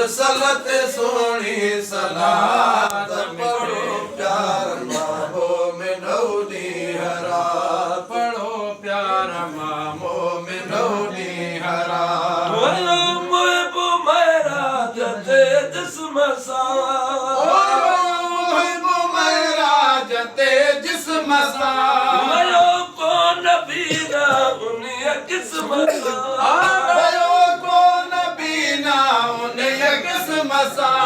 मुरसलत Sony सलात पढ़ो प्यार मामो में नौनी हरा पढ़ो प्यार मामो में नौनी हरा मोहबो मेरा जते जिस्म सा मोहबो मेरा जते जिस्म सा मयो को नबी ना उन्हें किस्मत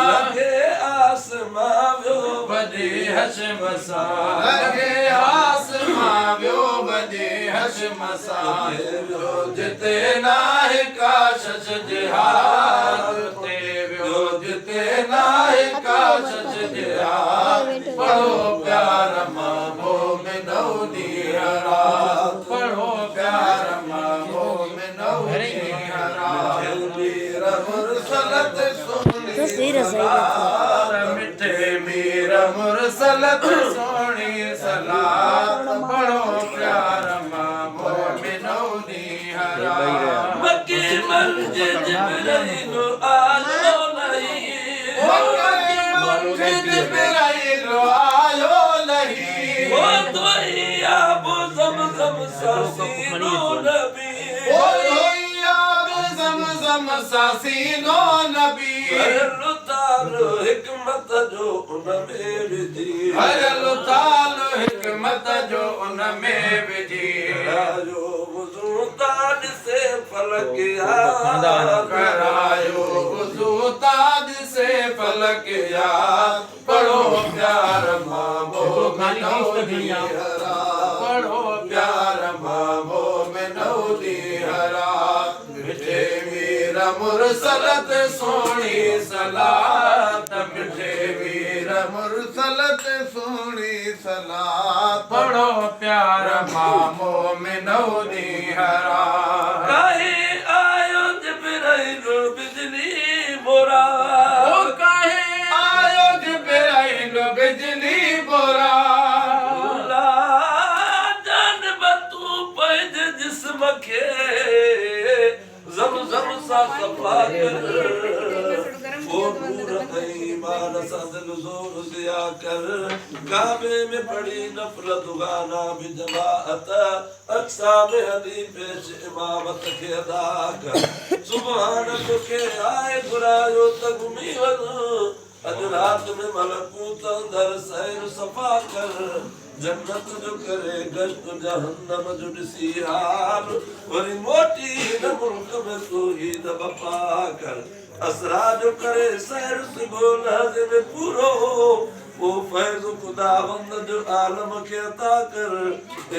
लगे आसमां वियो बदे हशम सां लगे आसमां वियो बदे हशम सां वियो जिते नाहे काश जिहाद ते वियो जिते नाहे काश जिहाद पढ़ो प्यार मामो में नौनी हरा पढ़ो प्यार मामो में नौनी हरा वीर मुरसलत मिठे मीर मुरसलत सोनी सलात पढ़ो प्यार मामो में नौनी हरा मक्की मस्जिद जिब्राइल आयो नहीं मक्की मस्जिद जिब्राइल आयो नहीं वो तो आबो ज़मज़म सासीनो नबी वो तो आबो ज़मज़म सासीनो नबी तालो हिकमत जो उन में विझी हरलो तालो हिकमत जो उन में विझी जो वुज़ू ताज से फलक याद करायो वुज़ू ताज से फलक याद पढ़ो प्यार मामो में नौनी हरा पढ़ो प्यार मामो में नौनी हरा मिठे मीर मुरसलत सोनी सलात मिठे वीर मुरसलत सोनी सलात पढ़ो प्यार मामो में नौनी हरा काहे आयो जिब्राइल बिजली बोरा ओ काहे आयो जिब्राइल बिजली बोरा जान बतू पैद जिस्म के ज़मज़म सा सफा कर वो नूर ईमान सदल जोर दिया कर काबे में पड़ी नफल दुगाना भी जमाअत अक्सा में हदी पेश इमामत के अदा कर सुभान के आए बुरायो तगमी वन अज रात में मलकूत अंदर सैर सफा कर जन्नत जो करे गश्त जहन्नम जो ॾिसी हाल वरी मोटी न मुल्क में तू ही न बपा कर असरा जो करे सैर सुबह लहज़े में पूरो वो फैज़ खुदावंद जो आलम के अता कर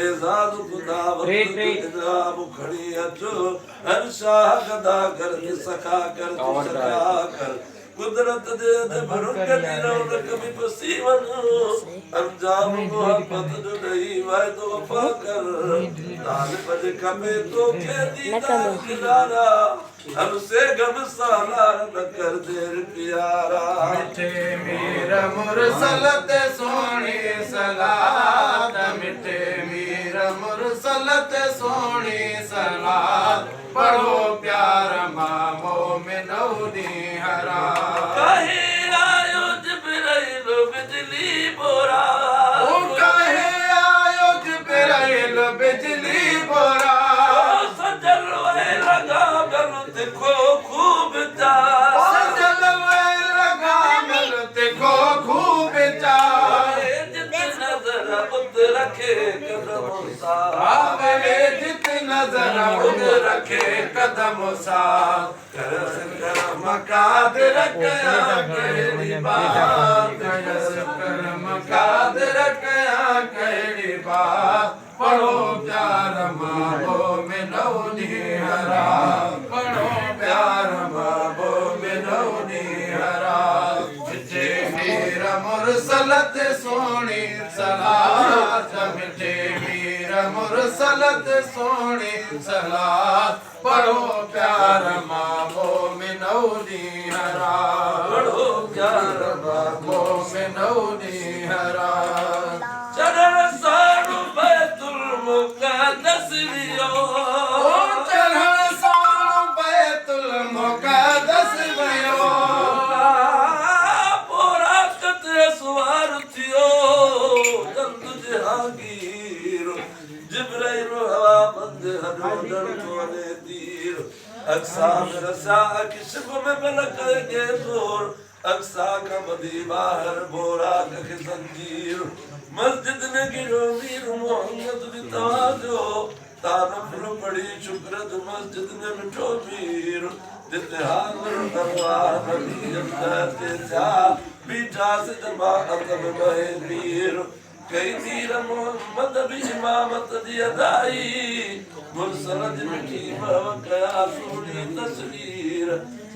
एज़ाज़ खुदावंद जो इनाम खड़ी अचो हर शाह गदा कर सखा कर सखा कर कुदरत दे भरुक दी रौनक भी पसीवन अंजाम मोहब्बत जो नहीं वाय तो वफा कर लाल बज कमे तो के दीदार किनारा हमसे गम सालार न कर देर प्यारा मिठे मीर मुरसलत सोनी सलात मिठे मीर मुरसलत सोनी सलात पढ़ो प्यार मामो में नौनी हरा काहे आयो जिब्राइल बिजली बोरा ओ काहे आयो जिब्राइल बिजली बोरा सजल वे लगा गलत को खूब जा सजल वे लगा गलत को खूब जा जित नजर उत रखे कदम सा आवे जित नजर उत रखे कदम सा करम कादिर कया कहड़ी बात करम कादिर कया कहड़ी बात पढ़ो प्यार मामो में नौनी हरा पढ़ो प्यार मामो में नौनी हरा मिठे मीर मुरसलत सोनी सलात मिठे मीर मुरसलत सोनी सलात पढ़ो प्यार मामो में नौनी हरा पढ़ो प्यार मामो में नौनी हरा चरण सारू बैतुल मुक़द्दस लियो चरण सारू बैतुल मुक़द्दस लियो अक्सा में रसा किस्म में बलक के जोर अक्सा का मदी बाहर बोरा के जंजीर मस्जिद ने गिरो मीर मोहम्मद भी तवाजो तारफ पड़ी शुक्रत मस्जिद ने मिठो मीर जितने हाज़िर दरबार नबी अल्लाह के जा बीटा से जमाअत में बहे मीर कई मीर मोहम्मद भी इमामत दी अदाई मुरसलत मिठी मवकया सोनी तस्वीर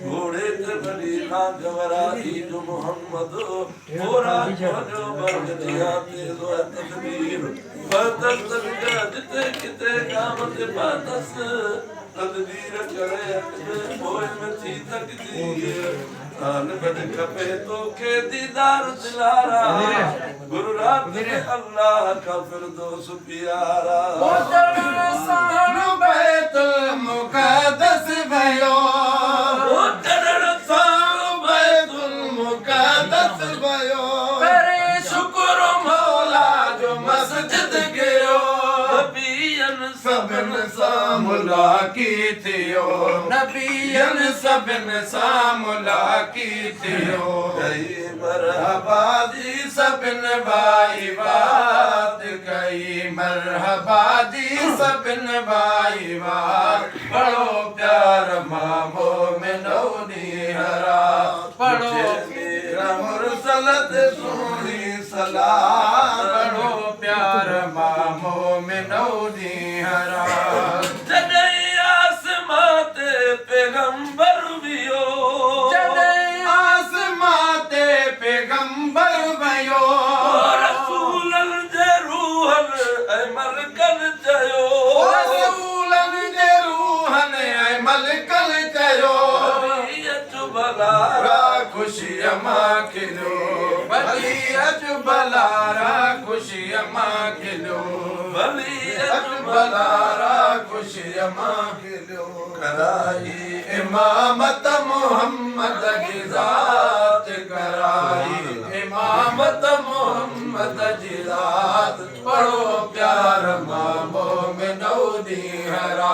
घोड़े ते बड़ी नाग वरादी जो मोहम्मद मोरा जो बरग दिया ते जो तकबीर बदस जिते किते कामत बातस तदबीर करे अपने मोह में थी तकदीर आन बद कपे तो के दीदार दिलारा गुरु रात में अल्लाह का फिरदौस प्यारा सान बैतुल मुक़द्दस भयो बैतुल मुक़द्दस भयो करे शुक्र मौला जो मस्जिद गयो नबियन सबन सा मुलाक़ात थियो नबियन सबन सा मुलाक़ात थियो कई मरहबा दी सबन भाई बात कई मरहबा दी सबन भाई बात बड़ो प्यार मामो में नौनी हरा पढ़ो मेरा मुरसलत सोनी सलाम बड़ो प्यार मामो में नौनी हरा जदई आसमाते पैगंबर वियो जदई आसमाते पैगंबर भयो रसूलन जे रूहन अमल कर जयो रसूलन जे रूहन अमल कर जयो बलारा खुशी अमा खिलो बलियत बलारा खुशी अमा खिलो बलियत बलारा खुशी अमा खिलो कराई इमामत मोहम्मद की जात कराई इमामत मोहम्मद की जात पढ़ो प्यार मामो में नौनी हरा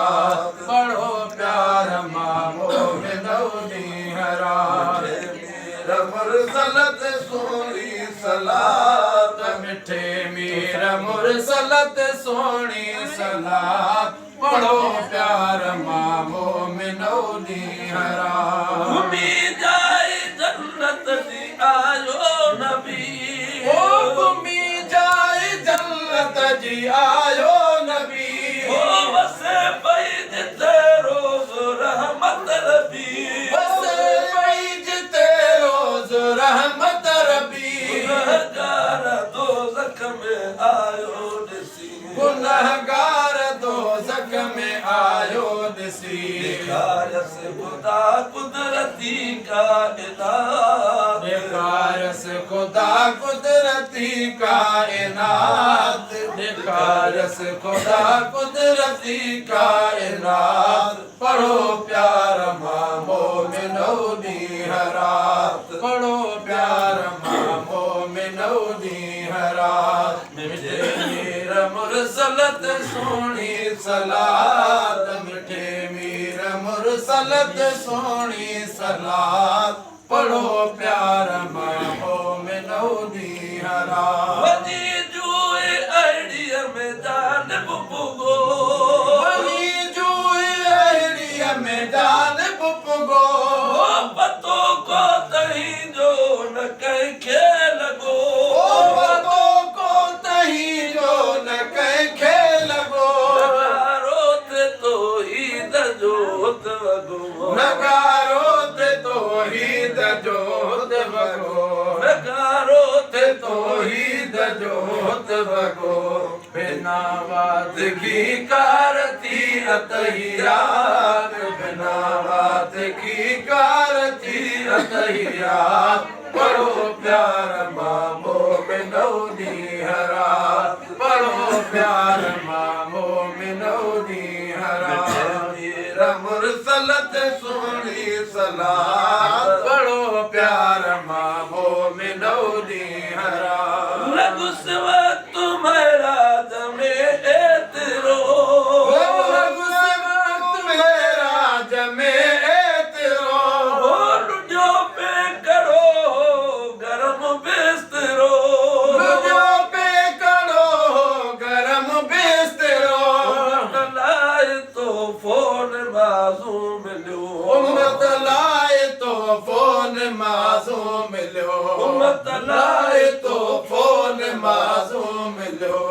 पढ़ो प्यार मामो में नौनी हरा मेरा मुरसलत सोनी सलात मिठे मेरा मुरसलत सोनी सलात पढ़ो प्यार मामो में नौनी हरा घूमी जाए जन्नत दी आयो नबी ओ घूमी जाए जन्नत जी आयो नबी ओ वसे बैज ते रोज रहमत रबी वसे बैज ते रोज रहमत रबी गुनहगार दोज़ख में आयो नसी गुनहगार दोज़ख में आयो नसी कारस खुदा कुदरती कायनात कारस खुदा कुदरती कायनात कारस खुदा कुदरती कायनात पढ़ो प्यार मामो में नौनी हरात पढ़ो प्यार मामो में नौनी हरात मिठे मेरा मुरसलत सोनी सलात मिठे मेरा मुरसलत सोनी सलात पढ़ो प्यार मामो में नौनी हरात वजी जुए आइडिया में जान बुगो वजी जुए आइडिया में जान बुगो पतो को तही जो न कहीं खेल गो पतो को तही जो न कहीं खेल गो रोते तो ही दजोत वगो नगारोत तो ही दजोत वगो नगारोत तो ही दजोत वगो बिना बात की कारती अतहियात बिना बात की कारती अतहियात पढ़ो प्यार मामो में नौनी हरा पढ़ो प्यार मामो में नौनी हरा मेरा मुरसलत सोनी सलात पढ़ो प्यार मामो में नौनी हरा लगुस वक्त तुम्हारा जमे एतरो लगुस वक्त मेरा जमे मासूम मिलियो उम्मत लाए तोहफ़ो मासूम मिलियो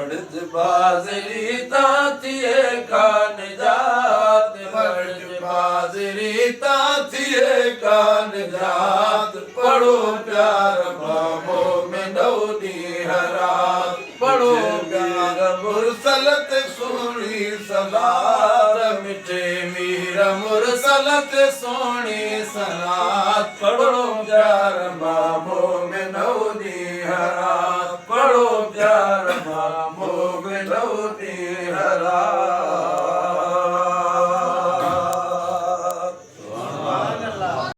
अर्ज़ बाज़री तां थिए का निजात फर्ज बाज़री तां थिए का निजात पढ़ो प्यार बाबो में नौनी हरात पढ़ो प्यार मुरसलत सोनी सलात मिठे मीर मुरसलत सोनी सलात पढ़ो प्यार बाबो में नौनी हरात पढ़ो प्यार बाबो में नौनी हरात